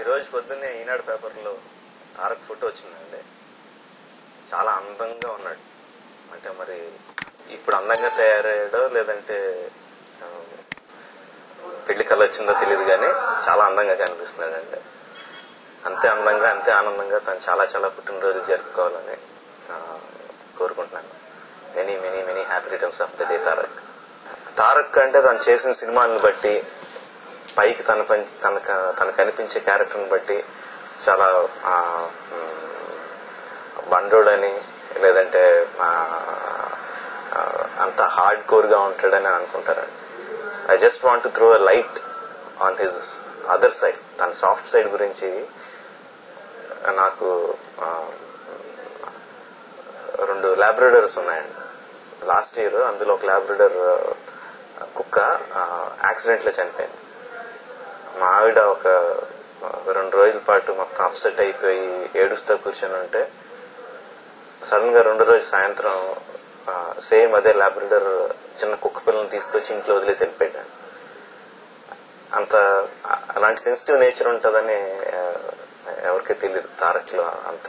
ఈరోజు పొద్దున్నే ఈనాడు పేపర్లో తారక్ ఫోటో వచ్చిందండి. చాలా అందంగా ఉన్నాడు. అంటే మరి ఇప్పుడు అందంగా తయారయ్యాడో లేదంటే పెళ్లి కళ వచ్చిందో తెలియదు, కానీ చాలా అందంగా కనిపిస్తున్నాడు అండి. అంతే అందంగా అంతే ఆనందంగా తను చాలా చాలా పుట్టినరోజులు జరుపుకోవాలని కోరుకుంటున్నాను. Many many many happy returns of the day Tarak. Tarak అంటే తను చేసిన సినిమాలను బట్టి, పైకి తనకు కనిపించే క్యారెక్టర్ని బట్టి చాలా బండోడని లేదంటే అంత హార్డ్ కోర్గా ఉంటాడని అనుకుంటారండి. I just want to throw a light on his other side, తన సాఫ్ట్ సైడ్ గురించి. నాకు 2 లాబ్రడర్స్ ఉన్నాయండి లాస్ట్ ఇయర్. అందులో ఒక లాబ్రడర్ కుక్క యాక్సిడెంట్లో చనిపోయింది. మా ఆవిడ ఒక 2 రోజుల పాటు మొత్తం అప్సెట్ అయిపోయి ఏడుస్తూ కూర్చొని ఉంటే, సడన్గా 2వ రోజు సాయంత్రం సేమ్ అదే లాబ్రడర్ చిన్న కుక్క పిల్లల్ని తీసుకొచ్చి ఇంట్లో వదిలేసి వెళ్ళిపోయాడు. అలాంటి సెన్సిటివ్ నేచర్ ఉంటుందని ఎవరికీ తెలియదు తారక్లో. అంత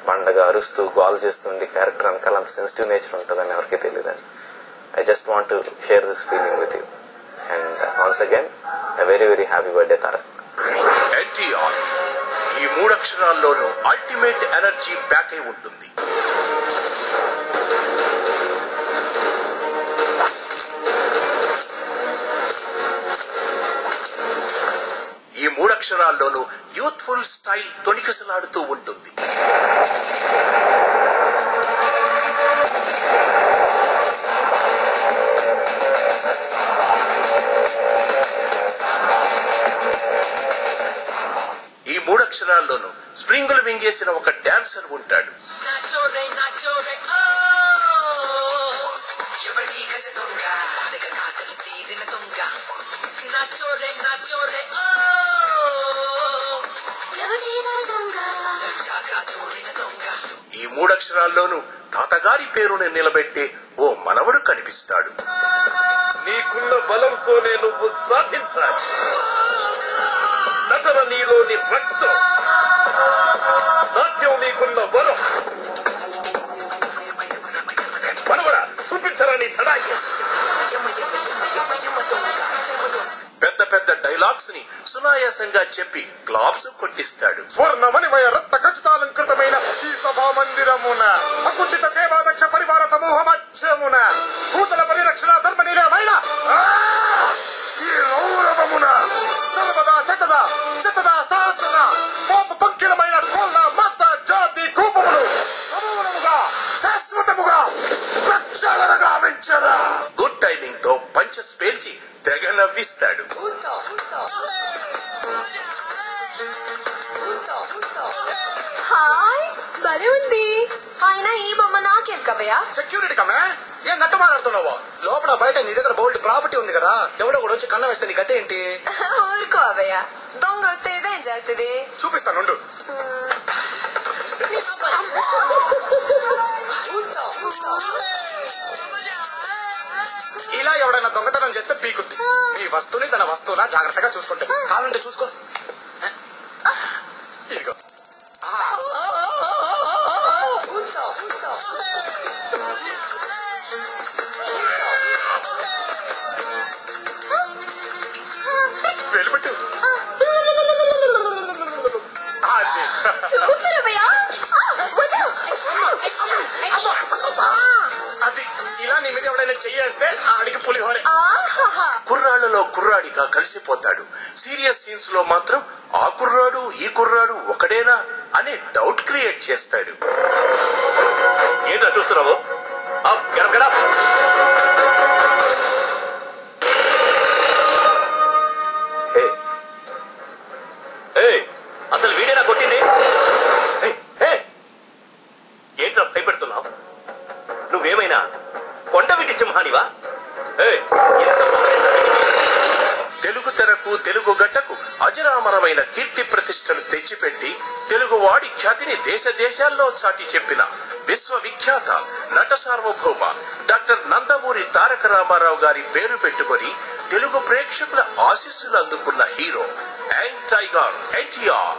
బండగా అరుస్తూ గోల్ చేస్తుండే క్యారెక్టర్ వెనకాల అంత సెన్సిటివ్ నేచర్ ఉంటుందని ఎవరికీ తెలియదండి. I just want to share this feeling with you. And once again, a very very happy birthday Tarak. NTR ఈ 3 అక్షరాల్లోనూ అల్టిమేట్ ఎనర్జీ ప్యాక్ అయి ఉంటుంది. ఈ 3 అక్షరాల్లోనూ యూత్ఫుల్ స్టైల్ తొణికిసలాడుతూ ఉంటుంది. ఈ 3 అక్షరాల్లోనూ స్ప్రింగులు వింగేసిన ఒక డాన్సర్ ఉంటాడు. ఈ 3 అక్షరాల్లోనూ తాతగారి పేరుని నిలబెట్టే ఓ మనవడు కనిపిస్తాడు. నీకున్న బలంతోనే నువ్వు సాధించాలి. నటన నీలోని రక్తం, నాట్యం నీకున్న బలం. మనవడా చూపించరా నీ తడాయి. పెద్ద పెద్ద డైలాగ్స్ ని సునాయాసంగా చెప్పి క్లాప్స్ కొట్టిస్తాడు. స్వర్ణమణిమయ రత్న ఖచ్చితాలంకృతమైన ఈ సభా మందిరమున అకుంఠిత సేవాదక్ష పరివార సమూహ మధ్యమున భూతల పరిరక్షణ ధర్మ నిలయమైన ఈ రౌరవమున సర్వదా శతదా శతదా సహస్రద పాప పంకిలమైన కోళ్ళ మత జాతి కూపములు సమూలముగా శాశ్వతముగా ప్రక్షాళనగా వెంచదా. గుడ్ టైమింగ్ తో పంచెస్ పేల్చి తెగ నవ్విస్తాడు. భలే ఉంది. ఆయన ఈ బొమ్మ నాకెక్కవయ్యా? సెక్యూరిటీ కమే ఏం గట్ట మాట్లాడుతున్నావు? లోపల బయట నీ దగ్గర బోల్డ్ ప్రాపర్టీ ఉంది కదా, ఎవడో కూడా వచ్చి కన్న వేస్తే నీ గత ఏంటి? ఊరుకో అవయ్యా, దొంగ వస్తే ఇదేం చేస్తుంది? చూపిస్తాను. ఇలా ఎవడైనా దొంగతనం చేస్తే పీకుద్ది. మీ వస్తువుని తన వస్తువులా జాగ్రత్తగా చూసుకుంటే కావాలంటే చూసుకో. ఇదిగో వెళ్ళిపెట్టు. అది ఇలా నీ మీద ఎవడైనా చెయ్యేస్తే ఆడికి పులిహోరే. కుర్రాళ్ళలో కుర్రాడిగా కలిసిపోతాడు. సీరియస్ సీన్స్ లో మాత్రం ఆ కుర్రాడు ఈ కుర్రాడు ఒకడేనా అనే డౌట్ క్రియేట్ చేస్తాడు. ఏంటో చూస్తున్నావు? అసలు వీడేనా కొట్టింది? ఏంట్రా భయపెడుతున్నావు? నువ్వేమైనా కొండవిటి సింహానివా? తెలుగు తెరకు తెలుగు గడ్డకు అజరామరమైన కీర్తి ప్రతిష్టలు తెచ్చిపెట్టి తెలుగువాడి ఖ్యాతిని దేశ దేశాల్లో చాటి చెప్పిన విశ్వవిఖ్యాత నట సార్వభౌమ డాక్టర్ నందమూరి తారక రామారావు గారి పేరు పెట్టుకొని తెలుగు ప్రేక్షకుల ఆశీస్సులు అందుకున్న హీరో యంగ్ టైగర్ ఎన్టీఆర్.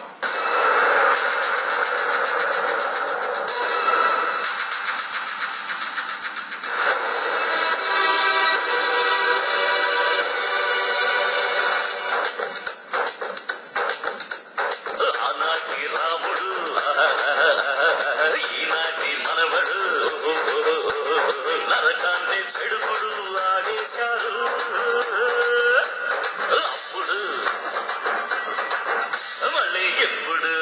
ఆనాటి రాముడు ఈనాటి మనవడు నరకాన్ని చెడుకుడు ఆడేశారు. అప్పుడు మళ్ళీ ఎప్పుడు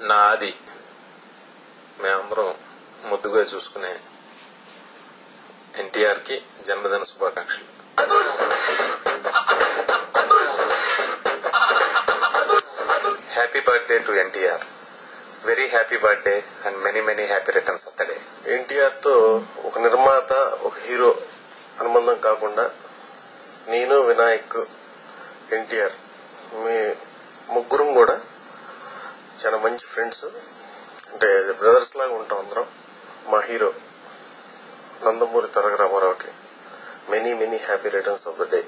నాది మేమందరం ముద్దుగా చూసుకునే ఎన్టీఆర్కి జన్మదిన శుభాకాంక్షలు. Happy birthday to NTR. Very happy birthday and many many happy returns of the day. ఎన్టీఆర్తో ఒక నిర్మాత, ఒక హీరో అనుబంధం కాకుండా నేను, వినాయక్, ఎన్టీఆర్ మీ ముగ్గురం కూడా చాలా మంచి ఫ్రెండ్స్. అంటే బ్రదర్స్ లాగా ఉంటాం అందరం. మా హీరో నందమూరి తారక రామారావుకి many many happy returns of the day.